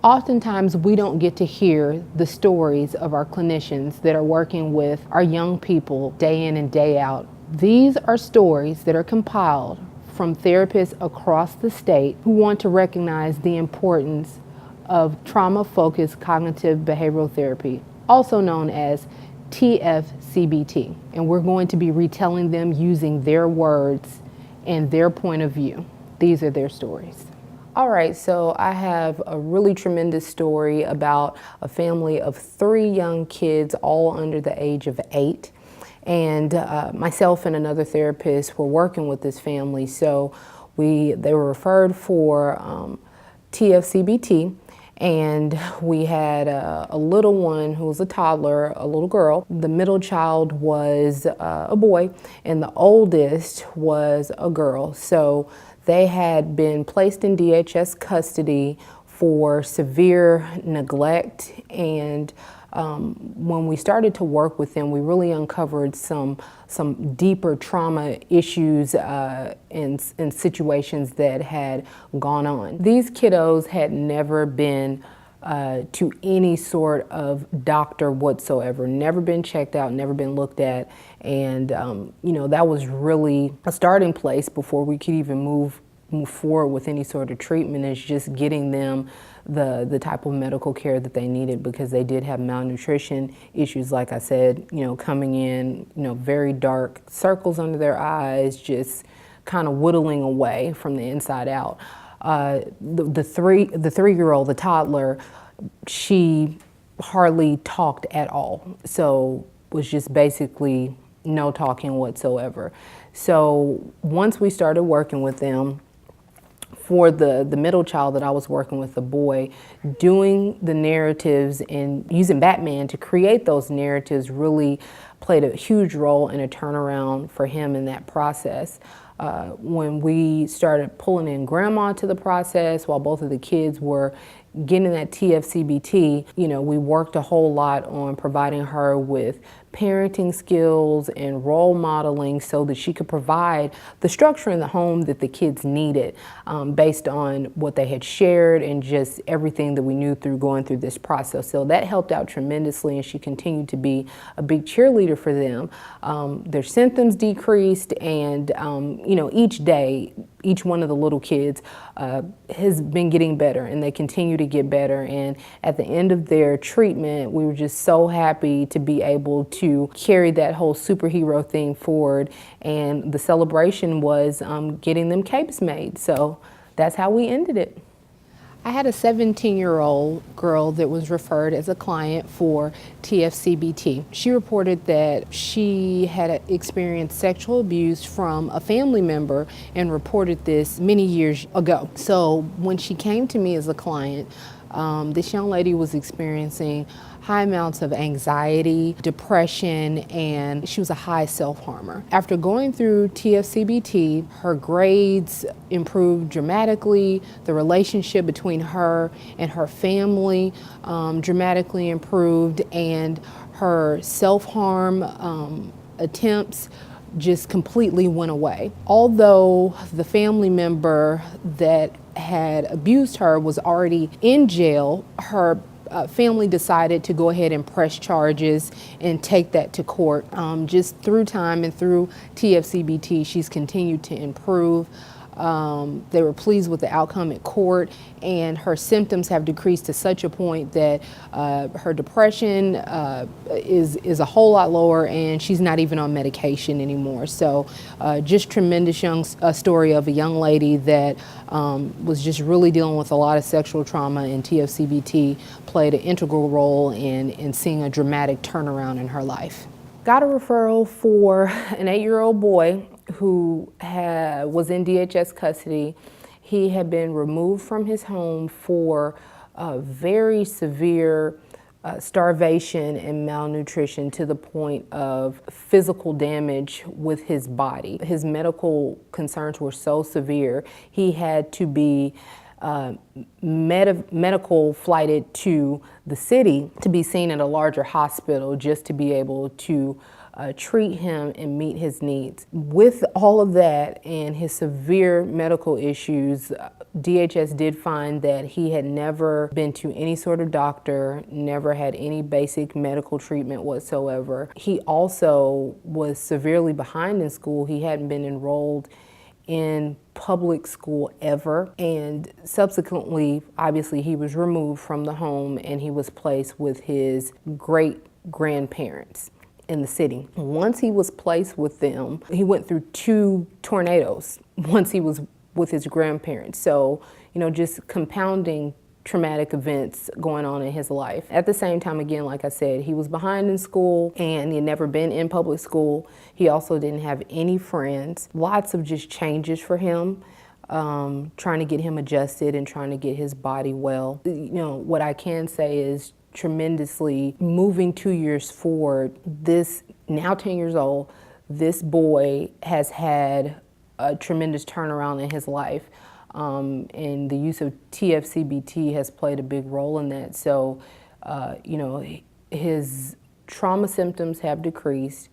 Oftentimes we don't get to hear the stories of our clinicians that are working with our young people day in and day out. These are stories that are compiled from therapists across the state who want to recognize the importance of trauma-focused cognitive behavioral therapy, also known as TFCBT. And we're going to be retelling them using their words and their point of view. These are their stories. All right, so I have a really tremendous story about a family of 3 young kids, all under the age of 8. And myself and another therapist were working with this family. So they were referred for TFCBT. And we had a little one who was a toddler, a little girl. The middle child was a boy, and the oldest was a girl. So they had been placed in DHS custody for severe neglect, and when we started to work with them, we really uncovered some deeper trauma issues and situations that had gone on. These kiddos had never been to any sort of doctor whatsoever, never been checked out, never been looked at, and you know, that was really a starting place before we could even move forward with any sort of treatment, is just getting them the type of medical care that they needed, because they did have malnutrition issues, like I said, you know, coming in, you know, very dark circles under their eyes, just kind of whittling away from the inside out. The 3-year-old, the toddler, she hardly talked at all, so was just basically no talking whatsoever. So once we started working with them, for the middle child that I was working with, the boy, doing the narratives and using Batman to create those narratives really played a huge role in a turnaround for him in that process. When we started pulling in grandma to the process while both of the kids were getting that TFCBT, you know, we worked a whole lot on providing her with parenting skills and role modeling so that she could provide the structure in the home that the kids needed, based on what they had shared and just everything that we knew through going through this process. So that helped out tremendously, and she continued to be a big cheerleader for them. Their symptoms decreased, and you know, each day, each one of the little kids has been getting better, and they continue to get better. And at the end of their treatment, we were just so happy to be able to carry that whole superhero thing forward. And the celebration was getting them capes made. So that's how we ended it. I had a 17-year-old girl that was referred as a client for TFCBT. She reported that she had experienced sexual abuse from a family member and reported this many years ago. So when she came to me as a client, this young lady was experiencing high amounts of anxiety, depression, and she was a high self-harmer. After going through TFCBT, her grades improved dramatically. The relationship between her and her family dramatically improved, and her self-harm attempts just completely went away. Although the family member that had abused her was already in jail, her family decided to go ahead and press charges and take that to court. Just through time and through TFCBT, she's continued to improve. They were pleased with the outcome at court, and her symptoms have decreased to such a point that her depression is a whole lot lower, and she's not even on medication anymore. So just tremendous story of a young lady that was just really dealing with a lot of sexual trauma, and TFCBT played an integral role in seeing a dramatic turnaround in her life. Got a referral for an 8-year-old boy who was in DHS custody. He had been removed from his home for very severe starvation and malnutrition to the point of physical damage with his body. His medical concerns were so severe, he had to be medical flighted to the city to be seen at a larger hospital just to be able to treat him and meet his needs. With all of that and his severe medical issues, DHS did find that he had never been to any sort of doctor, never had any basic medical treatment whatsoever. He also was severely behind in school. He hadn't been enrolled in public school ever, and subsequently, obviously, he was removed from the home and he was placed with his great-grandparents in the city. Once he was placed with them, he went through 2 tornadoes once he was with his grandparents. So, just compounding traumatic events going on in his life. At the same time, again, like I said, he was behind in school and he had never been in public school. He also didn't have any friends. Lots of just changes for him, trying to get him adjusted and trying to get his body well. What I can say is tremendously moving 2 years forward, this now 10 years old, this boy has had a tremendous turnaround in his life. And the use of TFCBT has played a big role in that. So, his trauma symptoms have decreased.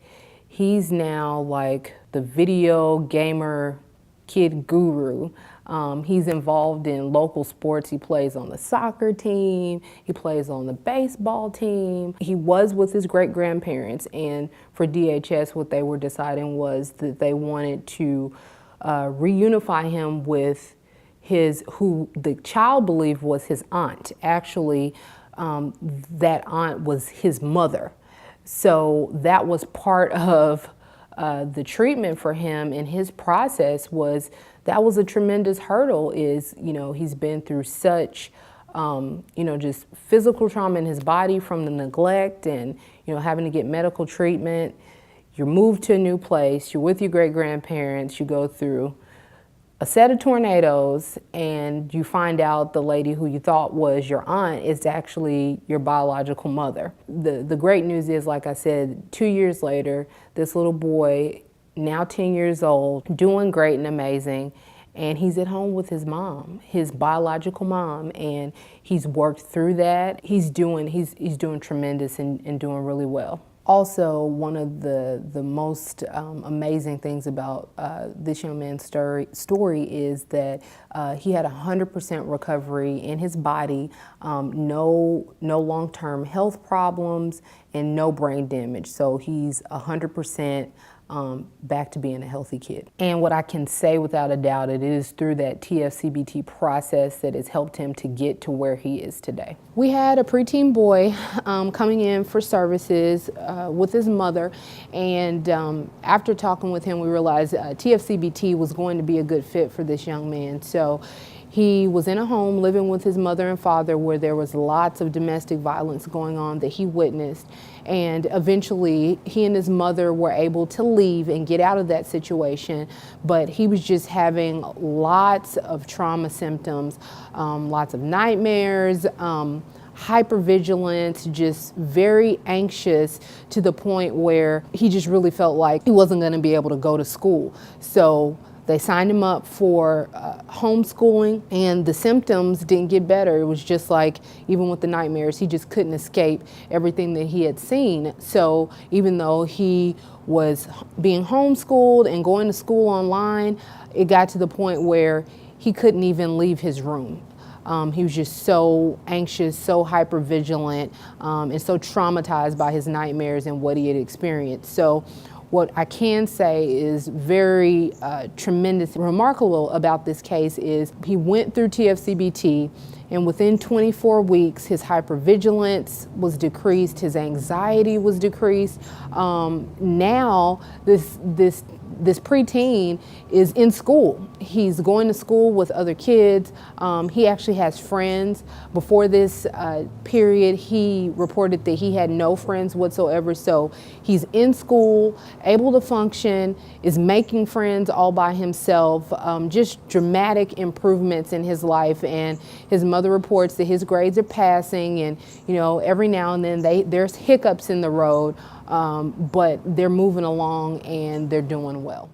He's now like the video gamer kid guru. He's involved in local sports. He plays on the soccer team. He plays on the baseball team. He was with his great-grandparents, and for DHS, what they were deciding was that they wanted to reunify him with who the child believed was his aunt. Actually, that aunt was his mother. So that was part of the treatment for him, and his process that was a tremendous hurdle. He's been through such, just physical trauma in his body from the neglect and, having to get medical treatment. You're moved to a new place, you're with your great-grandparents, you go through a set of tornadoes, and you find out the lady who you thought was your aunt is actually your biological mother. The great news is, like I said, 2 years later, this little boy, now 10 years old, doing great and amazing, and he's at home with his mom, his biological mom, and he's worked through that. He's doing tremendous and doing really well. Also, one of the most amazing things about this young man's story is that he had 100% recovery in his body, no long-term health problems, and no brain damage. So he's 100% back to being a healthy kid. And what I can say without a doubt, it is through that TFCBT process that has helped him to get to where he is today. We had a preteen boy coming in for services with his mother, and after talking with him, we realized TFCBT was going to be a good fit for this young man. So he was in a home living with his mother and father where there was lots of domestic violence going on that he witnessed. And eventually he and his mother were able to leave and get out of that situation, but he was just having lots of trauma symptoms, lots of nightmares, hypervigilance, just very anxious to the point where he just really felt like he wasn't going to be able to go to school. So they signed him up for homeschooling, and the symptoms didn't get better. It was just like, even with the nightmares, he just couldn't escape everything that he had seen. So even though he was being homeschooled and going to school online, it got to the point where he couldn't even leave his room. He was just so anxious, so hypervigilant, and so traumatized by his nightmares and what he had experienced. So what I can say is very tremendous, remarkable about this case is he went through TFCBT, and within 24 weeks, his hypervigilance was decreased, his anxiety was decreased. Now, this preteen is in school. He's going to school with other kids. He actually has friends. Before this period, he reported that he had no friends whatsoever. So he's in school, able to function, is making friends all by himself. Just dramatic improvements in his life. And his mother reports that his grades are passing, and every now and then there's hiccups in the road. But they're moving along and they're doing well.